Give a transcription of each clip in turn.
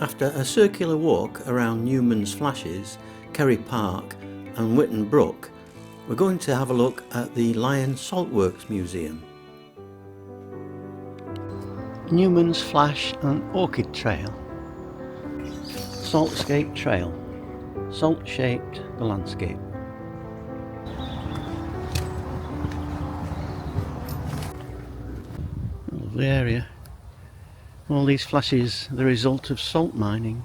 After a circular walk around Neuman's Flashes, Carey Park and Witton Brook, we're going to have a look at the Lion Salt Museum. Neuman's Flash and Orchid Trail. Saltscape Trail. Salt shaped the landscape. Lovely area. All these flashes are the result of salt mining.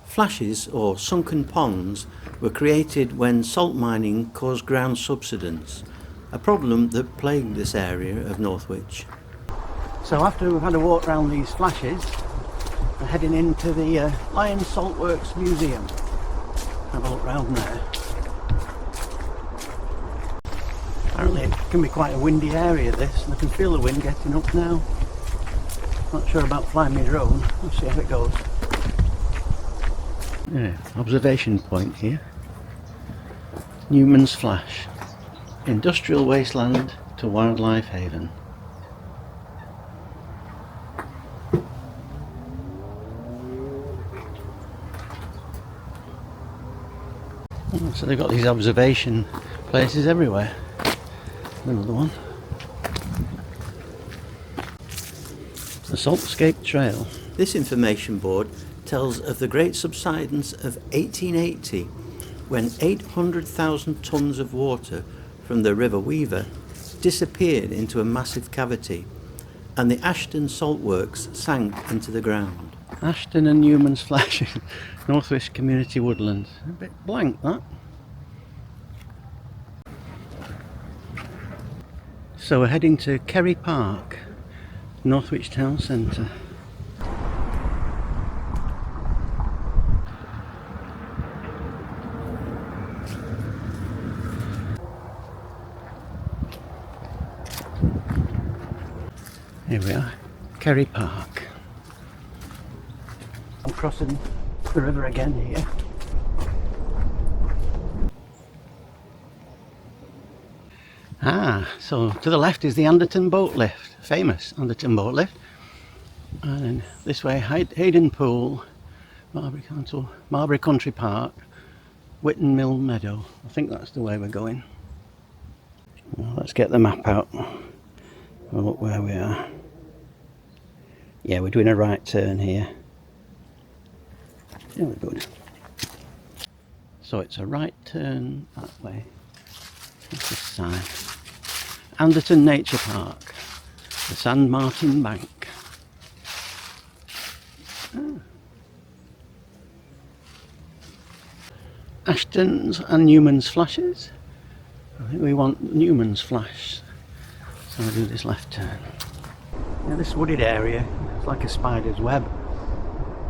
Flashes, or sunken ponds, were created when salt mining caused ground subsidence, a problem that plagued this area of Northwich. So after we've had a walk around these flashes, we're heading into the Lion Salt Museum. Have a look round there. Apparently it can be quite a windy area this, and I can feel the wind getting up now. Not sure about flying my drone, we'll see how it goes. Yeah, observation point here. Neuman's Flash. Industrial wasteland to wildlife haven. So they've got these observation places everywhere. Another one. The Saltscape Trail. This information board tells of the great subsidence of 1880, when 800,000 tonnes of water from the River Weaver disappeared into a massive cavity, and the Ashton Salt Works sank into the ground. Ashton and Neuman's Flash, Northwich Community Woodlands. A bit blank that. So we're heading to Carey Park, Northwich Town Centre. Here we are, Carey Park. I'm crossing the river again here. So to the left is the Anderton boat lift, famous Anderton boat lift. And then this way, Hayden Pool, Marbury Country Park, Witton Mill Meadow. I think that's the way we're going. Well, let's get the map out. We'll look where we are. Yeah, we're doing a right turn here. Yeah, we're good. So it's a right turn that way. That's this side. Anderton Nature Park, the San Martin Bank. Ashton's and Neuman's Flashes. I think we want Neuman's Flash, so we'll do this left turn. Now this wooded area, it's like a spider's web.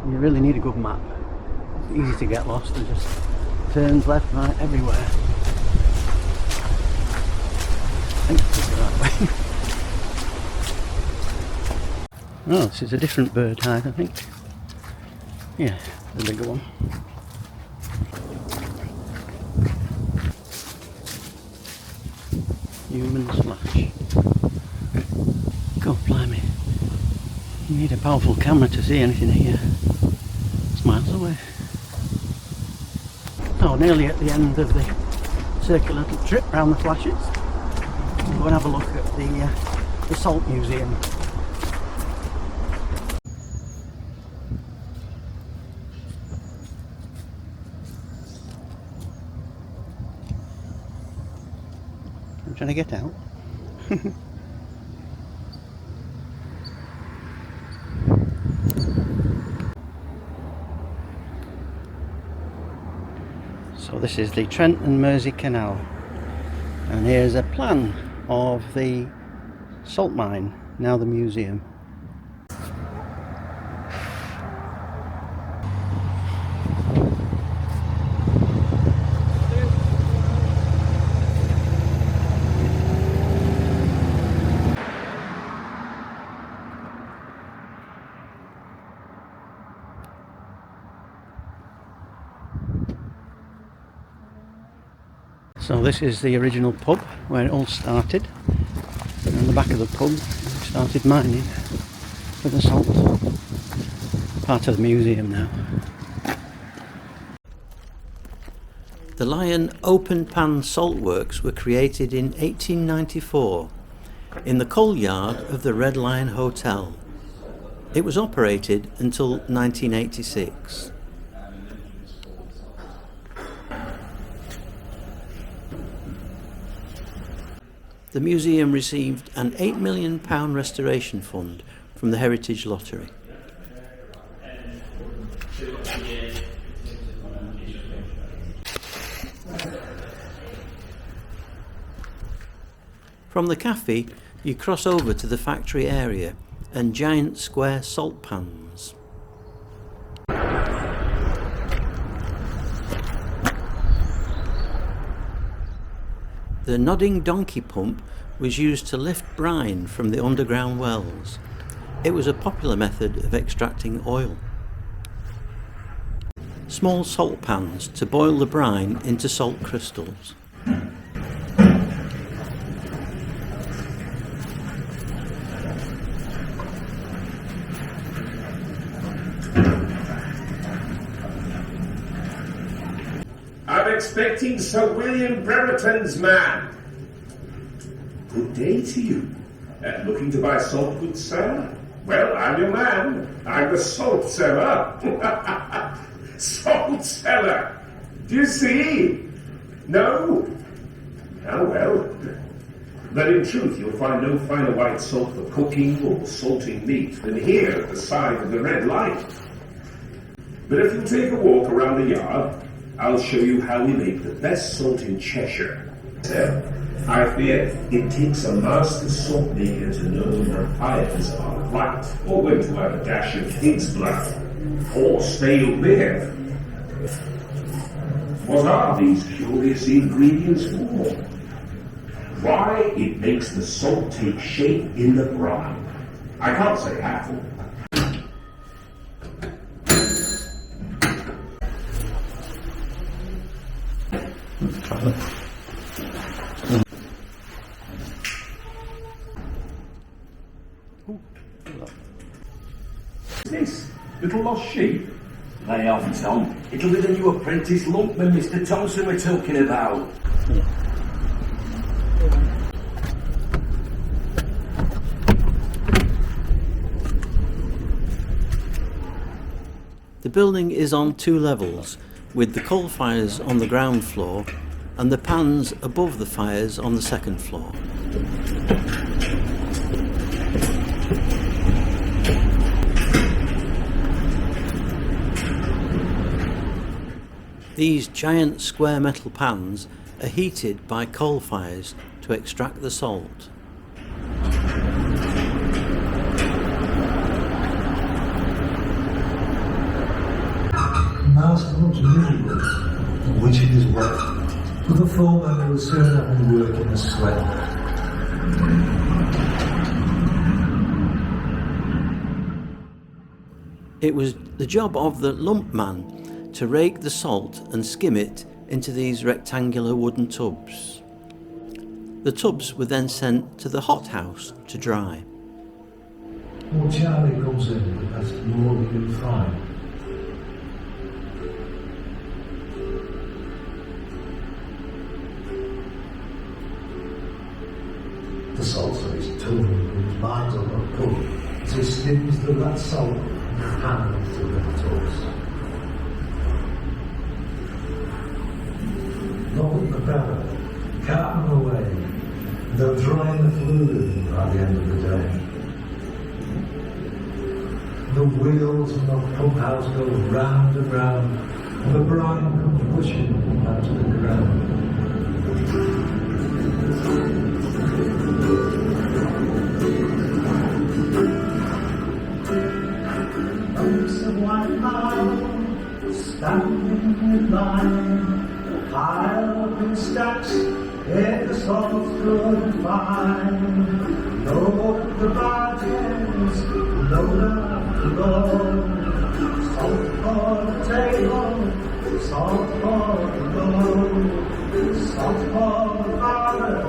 You really need a good map. It's easy to get lost and just turns left, right, everywhere. I think it's the right way. Oh, this is a different bird hide, I think. Yeah, the bigger one. Neuman's Flash. God blimey. You need a powerful camera to see anything here. It's miles away. Oh, nearly at the end of the circular little trip round the flashes. We'll go and have a look at the Salt Museum. I'm trying to get out. So this is the Trent and Mersey Canal, and here's a plan of the salt mine, now the museum. So this is the original pub where it all started, and on the back of the pub we started mining for the salt. part of the museum now. The Lion open pan salt works were created in 1894 in the coal yard of the Red Lion Hotel. It was operated until 1986. The museum received an £8 million restoration fund from the Heritage Lottery. From the cafe, you cross over to the factory area and giant square salt pans. The nodding donkey pump was used to lift brine from the underground wells. It was a popular method of extracting oil. Small salt pans to boil the brine into salt crystals. I'm expecting Sir William Brereton's man. Good day to you. Looking to buy salt, good sir? Well, I'm your man. I'm the salt seller. Salt seller. Do you see? No? Oh well. Then in truth you'll find no finer white salt for cooking or salting meat than here at the side of the Red Lion. But if you take a walk around the yard, I'll show you how we make the best salt in Cheshire. So, I fear it takes a master salt maker to know when the fires are right, or when to have a dash of pig's blood, or stale beer. What are these curious ingredients for? Why, it makes the salt take shape in the brine. I can't say how. This little lost sheep? Lay off, Tom. It'll be the new apprentice lumpman Mr. Thompson we're talking about. The building is on 2 levels, with the coal fires on the ground floor and the pans above the fires on the 2nd floor. These giant square metal pans are heated by coal fires to extract the salt. Marston looks miserable, which it is well. For the foreman will soon have me work in a sweat. It was the job of the lump man to rake the salt and skim it into these rectangular wooden tubs. The tubs were then sent to the hothouse to dry. Well, Charlie comes in, but that's more than you'll find. The salt's on his tongue, and his mind's on not cooked, so he skims the rat salt and hands to the toast. Not the better, cart them away, they'll dry in the fluid by the end of the day. The wheels in the pump house go round and round, and the brine comes rushing out to the ground. Oaks of white marble, standing in line, piled up in stacks, yet the salt's good and fine. Load the bargains, load after load, salt for the table, salt for the load, salt for the fire.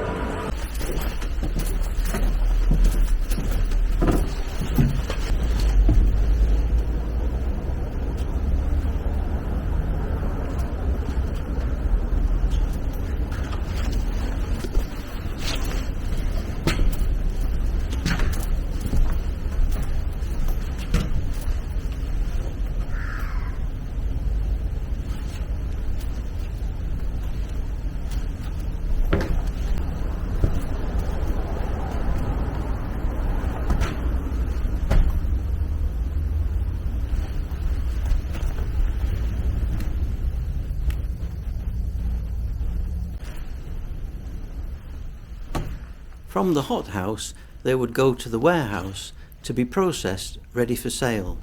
From the hothouse, they would go to the warehouse to be processed, ready for sale.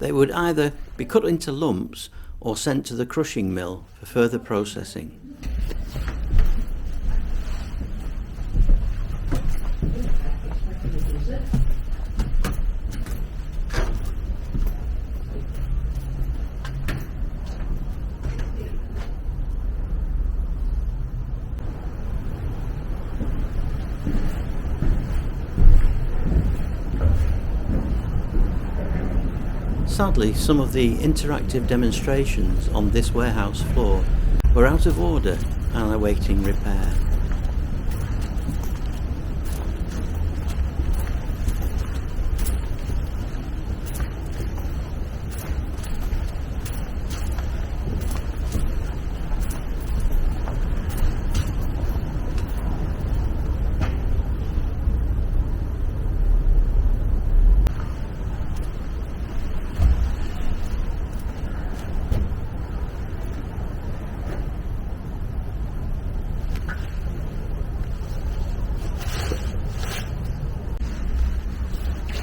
They would either be cut into lumps or sent to the crushing mill for further processing. Sadly, some of the interactive demonstrations on this warehouse floor were out of order and awaiting repair.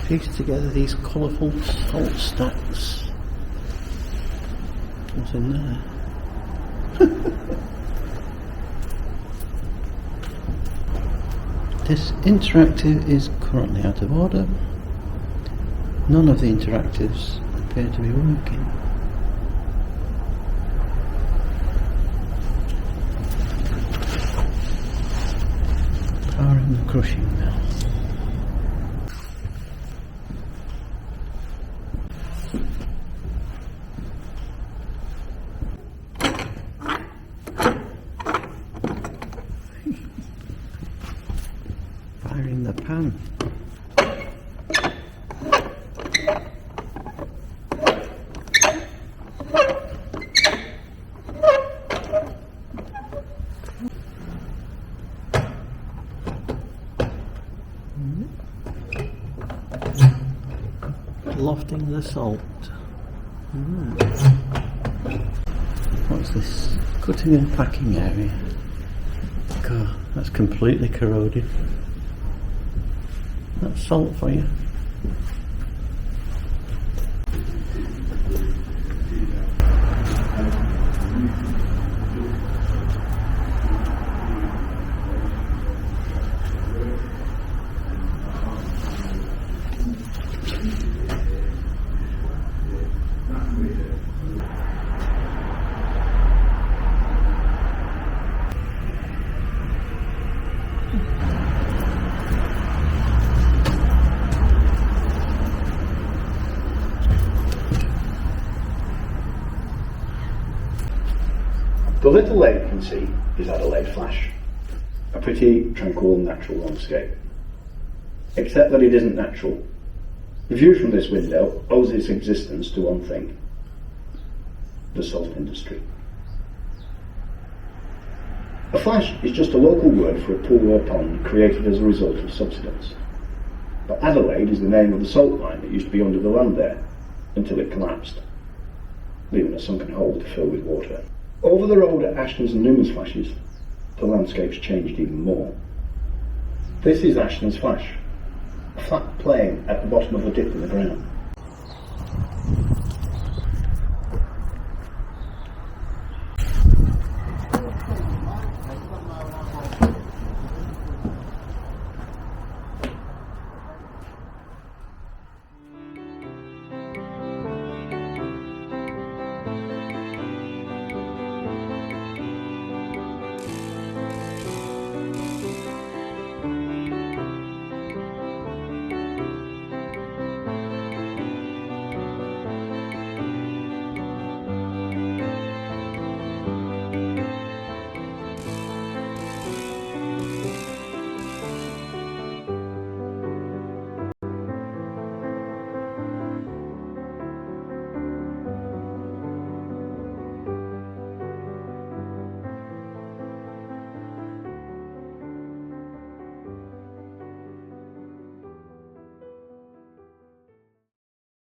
Piece together these colourful salt stacks. What's in there? This interactive is currently out of order. None of the interactives appear to be working. Powering the crushing mill. Firing the pan. Lofting the salt. What's this? Cutting and packing area. God, that's completely corroded. That's salt for you. The little lake you can see is Adelaide Flash, a pretty tranquil natural landscape. Except that it isn't natural. The view from this window owes its existence to one thing: the salt industry. A flash is just a local word for a pool or pond created as a result of subsidence. But Adelaide is the name of the salt mine that used to be under the land there, until it collapsed, leaving a sunken hole to fill with water. Over the road at Ashton's and Neuman's flashes, the landscape's changed even more. This is Ashton's flash, a flat plain at the bottom of a dip in the ground.